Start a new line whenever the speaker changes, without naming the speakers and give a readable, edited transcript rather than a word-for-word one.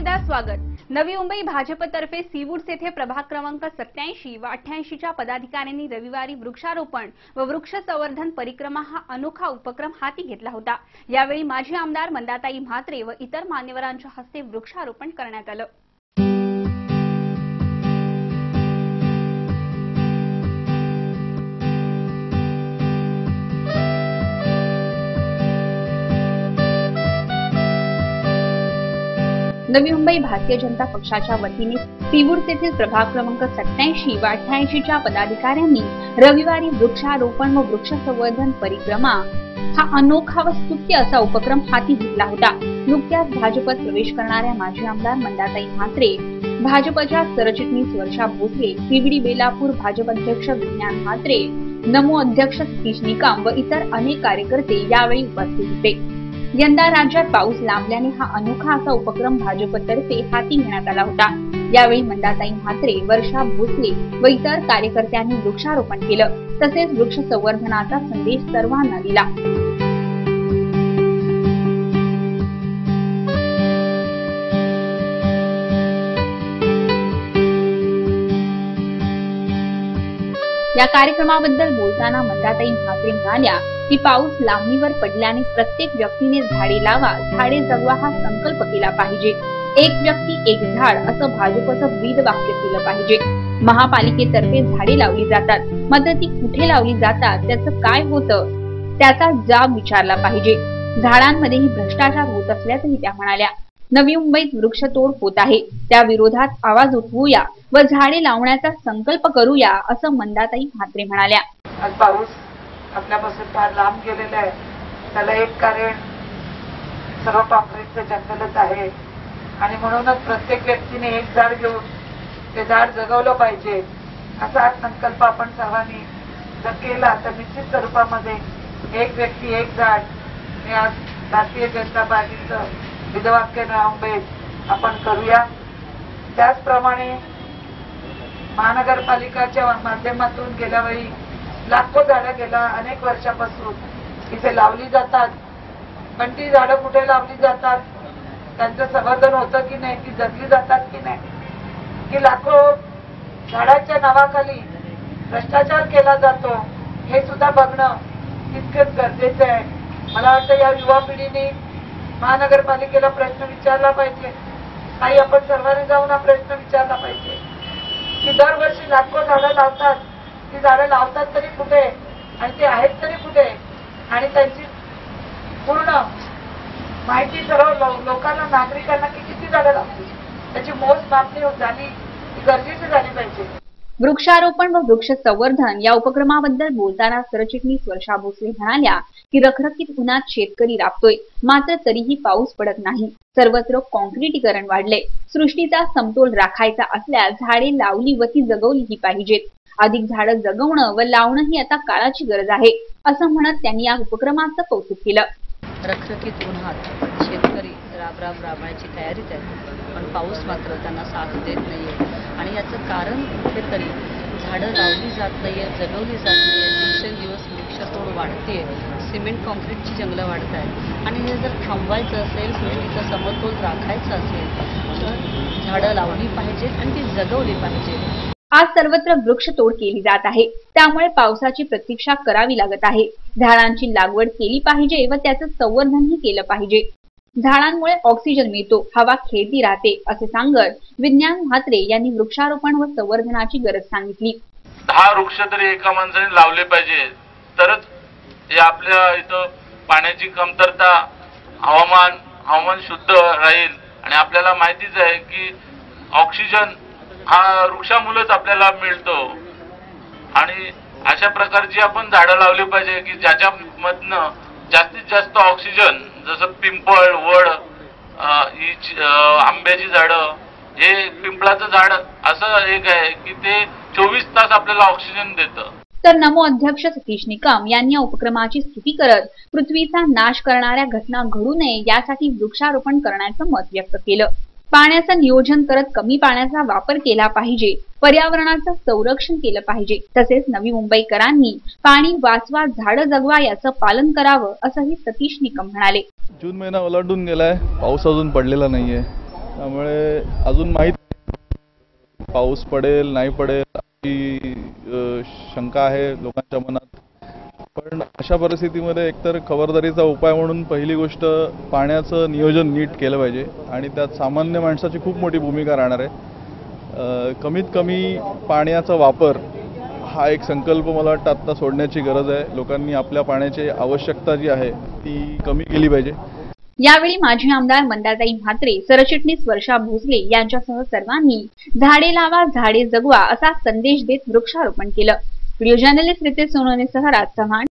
स्वागत। नवी मुंबई भाजपतर्फे सीवूड्स येथे प्रभाग क्रमांक 87 व 88 च्या पदाधिकाऱ्यांनी रविवारी वृक्षारोपण व वृक्ष संवर्धन परिक्रमा हा अनोखा उपक्रम हाती घेतला होता। यावेळी माजी आमदार मंदाताई म्हात्रे व इतर मान्यवरांच्या हस्ते वृक्षारोपण करण्यात आलं। नवी मुंबई भारतीय जनता पक्षाच्या वतीने सीवूड्स येथील प्रभाग क्रमांक 87 व 88 च्या पदाधिकाऱ्यांनी रविवारी वृक्षारोपण व वृक्ष संवर्धन परिक्रमा हा अनोखा व स्तुत्य असा उपक्रम हाती घेतला होता। नुकत्याच भाजपत प्रवेश करणाऱ्या माजी आमदार मंदाताई म्हात्रे, भाजपच्या सरचिटणीस वर्षा भोसले, सीवडी बेलापूर भाजप अध्यक्ष विज्ञान म्हात्रे, नमो अध्यक्ष सतीश निकम व इतर अनेक कार्यकर्ते यावेळी उपस्थित होते। यंदा राज्यात पाऊस लांबल्याने हा अनोखा असा उपक्रम भाजपतर्फे हाती घेण्यात आला होता। यावेळी मंदाताई म्हात्रे, वर्षा भोसले व इतर कार्यकर्त्यांनी वृक्षारोपण केलं, तसेच वृक्ष संवर्धनाचा संदेश सर्वांना दिला। या कार्यक्रमाबद्दल बोलताना मंदाताई म्हात्रे म्हणाल्या की पाऊस लांबणीवर पडल्याने प्रत्येक व्यक्तीने झाडे लावा, झाडे जगवा हा संकल्प केला पाहिजे। एक व्यक्ती एक झाड असं भाजपचं ब्रीद वाक्य केलं पाहिजे। महापालिकेतर्फे झाडे लावली जातात, मात्र ती कुठे लावली जातात, त्याचं काय होतं त्याचा जाब विचारला पाहिजे। झाडांमध्येही भ्रष्टाचार होत असल्याचंही त्या म्हणाल्या। नवी मुंबईत वृक्षतोड होत आहे, त्या विरोधात आवाज उठवूया व झाडे लावण्याचा संकल्प करूया असं मंदाताई म्हात्रे म्हणाल्या।
आज पाऊस आपल्यापासून फार लांब गेलेला आहे, त्याला एक कारण सर्व काँक्रीटचं जंगलच आहे आणि म्हणूनच प्रत्येक व्यक्तीने एक झाड घेऊन ते झाड जगवलं पाहिजे असा संकल्प आपण सर्वांनी जर केला तर निश्चित स्वरूपामध्ये एक व्यक्ती एक झाड हे आज भारतीय जनता पार्टीचं विधवाक्य रामबेद आपण करूया। त्याचप्रमाणे महानगरपालिकाच्या माध्यमातून गेल्या वेळी लाखो झाडं गेल्या अनेक वर्षापासून इथे लावली जातात, पण ती झाडं कुठे लावली जातात, त्यांचं संवर्धन होतं की नाही, ती जगली जातात की नाही, की लाखो झाडांच्या नावाखाली भ्रष्टाचार केला जातो हे सुद्धा बघणं तितकंच गरजेचं आहे। मला वाटतं या युवा पिढीने महानगरपालिकेला प्रश्न विचारला पाहिजे, काही आपण सर्वांनी जाऊन हा प्रश्न विचारला पाहिजे की दरवर्षी लाखो झाडं लावतात, ती झाडं लावतात तरी कुठे आणि ते आहेत तरी कुठे, आणि त्यांची पूर्ण माहिती सर्व लोकांना नागरिकांना की किती झाडं लावतील त्याची मोजमापणी झाली गरजेची झाली पाहिजे।
वृक्षारोपण व वृक्ष संवर्धन या उपक्रमाबद्दल बोलताना सरचिटणीस वर्षा भोसले म्हणाल्या की रखरखीत उन्हात शेतकरी राबतोय, मात्र तरीही पाऊस पडत नाही। सर्वत्र काँक्रीटीकरण वाढले, सृष्टीचा समतोल राखायचा असल्यास झाडे लावली व ती जगवलीही पाहिजेत। अधिक झाडं जगवणं व लावणं ही आता काळाची गरज आहे असं म्हणत त्यांनी या उपक्रमाचं कौतुक केलं।
रखरखीत उन्हात शेतकरी राबण्याची तयारीत आहे, पण पाऊस मात्र त्यांना साथ देत नाहीये आणि याचं कारण कुठेतरी झाडं लावली जात नाहीये, जगवली जात नाहीये। दिवसेंदिवस वृक्षतोड वाढते, सिमेंट कॉन्क्रीटची जंगलं वाढत आहेत आणि हे जर थांबवायचं असेल, सृष्टीचा समतोल राखायचा असेल तर झाडं लावली पाहिजेत आणि ती जगवली पाहिजे।
आज सर्वत्र वृक्षतोड केली जात आहे, त्यामुळे पावसाची प्रतीक्षा करावी लागत आहे। झाडांची लागवड केली पाहिजे व त्याचं संवर्धनही केलं पाहिजे। झाडांमुळे ऑक्सिजन मिळतो, हवा खेळती राहते असे सांगत विज्ञान म्हात्रे यांनी वृक्षारोपण व संवर्धनाची गरज सांगितली।
10 वृक्ष तरी एका माणसाने लावले पाहिजे, तरच हे आपल्या इथं पाण्याची कमतरता, हवामान शुद्ध राहील आणि आपल्याला माहितीच आहे की ऑक्सिजन हा वृक्षामुळेच आपल्याला मिळतो आणि अशा प्रकारची आपण झाडं लावली पाहिजे की ज्याच्यामधनं जास्तीत जास्त ऑक्सिजन, जसं पिंपळ, वड, आंब्याची झाडं, हे पिंपळाचं झाड असं एक आहे की ते 24 तास आपल्याला ऑक्सिजन देतं।
तर नमो अध्यक्ष सतीश निकम यांनी या उपक्रमाची स्तुती करत पृथ्वीचा नाश करणाऱ्या घटना घडू नये यासाठी वृक्षारोपण करण्याचं मत व्यक्त केलं। पाण्याचं नियोजन करत कमी पाण्याचा वापर केला पाहिजे, पर्यावरणाचं संरक्षण केलं पाहिजे, तसेच नवी मुंबईकरांनी पाणी वाचवा, झाडं जगवा याचं पालन करावं असंही सतीश निकम म्हणाले।
जून महिना ओलांडून गेलाय, पाऊस अजून पडलेला नाहीये, त्यामुळे अजून माहीत पाऊस पडेल नाही पडेल अशी शंका आहे लोकांच्या मनात. पण अशा परिस्थितीमध्ये एकतर खबरदारीचा उपाय म्हणून पहिली गोष्ट पाण्याचं नियोजन नीट केलं पाहिजे आणि त्यात सामान्य माणसाची खूप मोठी भूमिका राहणार आहे. कमीत कमी पाण्याचा वापर हा एक संकल्प मला वाटतं आत्ता सोडण्याची गरज आहे. लोकांनी आपल्या पाण्याची आवश्यकता जी आहे ती कमी केली पाहिजे.
यावेळी माजी आमदार मंदाताई म्हात्रे, सरचिटणीस वर्षा भोसले यांच्यासह सर्वांनी झाडे लावा झाडे जगवा असा संदेश देत वृक्षारोपण केलं. व्हिडिओ जर्नलिस्ट रितेश सोनवणेसह राज चव्हाण,